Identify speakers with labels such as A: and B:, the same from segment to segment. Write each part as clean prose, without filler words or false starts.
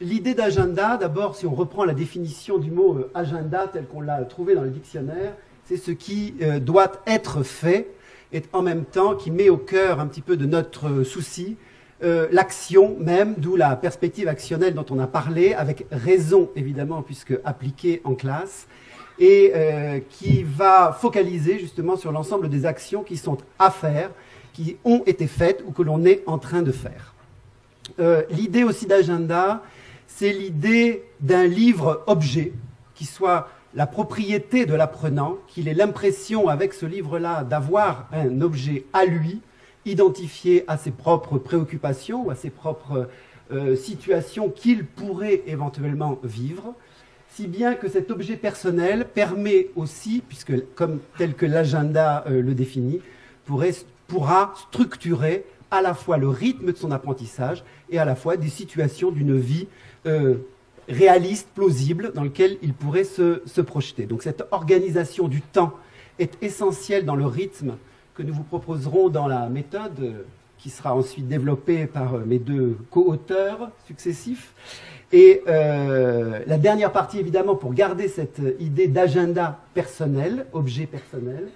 A: l'idée d'agenda, d'abord, si on reprend la définition du mot agenda tel qu'on l'a trouvé dans le dictionnaire, c'est ce qui doit être fait et en même temps qui met au cœur un petit peu de notre souci l'action même, d'où la perspective actionnelle dont on a parlé, avec raison évidemment, puisque appliquée en classe, et qui va focaliser justement sur l'ensemble des actions qui sont à faire, qui ont été faites ou que l'on est en train de faire. L'idée aussi d'agenda, c'est l'idée d'un livre-objet qui soit la propriété de l'apprenant, qu'il ait l'impression avec ce livre-là d'avoir un objet à lui, identifié à ses propres préoccupations ou à ses propres situations qu'il pourrait éventuellement vivre, si bien que cet objet personnel permet aussi, puisque tel que l'agenda le définit, pourra structurer à la fois le rythme de son apprentissage et à la fois des situations d'une vie réaliste, plausible, dans lequel il pourrait se projeter. Donc cette organisation du temps est essentielle dans le rythme que nous vous proposerons dans la méthode qui sera ensuite développée par mes deux co-auteurs successifs. Et la dernière partie, évidemment, pour garder cette idée d'agenda personnel, objet personnel,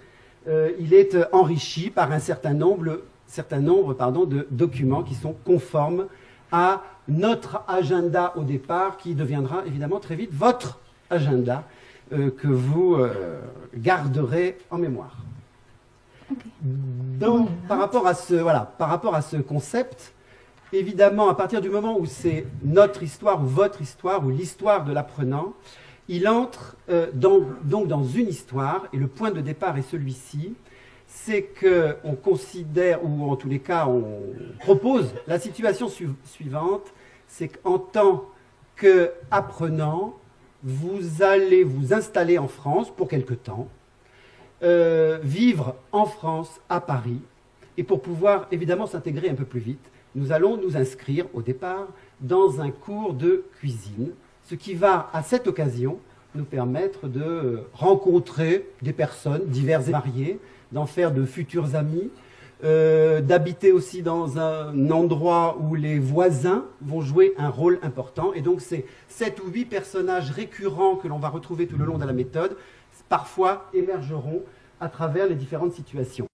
A: il est enrichi par un certain nombre de documents qui sont conformes à notre agenda au départ, qui deviendra évidemment très vite votre agenda que vous garderez en mémoire. Okay. Donc, par rapport à ce concept, évidemment, à partir du moment où c'est notre histoire ou votre histoire ou l'histoire de l'apprenant, il entre donc dans une histoire, et le point de départ est celui-ci, c'est qu'on considère, ou en tous les cas, on propose la situation suivante, c'est qu'en tant qu'apprenant, vous allez vous installer en France pour quelque temps, vivre en France, à Paris, et pour pouvoir évidemment s'intégrer un peu plus vite, nous allons nous inscrire au départ dans un cours de cuisine, ce qui va à cette occasion nous permettre de rencontrer des personnes diverses et variées, d'en faire de futurs amis, d'habiter aussi dans un endroit où les voisins vont jouer un rôle important. Et donc c'est 7 ou 8 personnages récurrents que l'on va retrouver tout le long de la méthode, parfois émergeront à travers les différentes situations.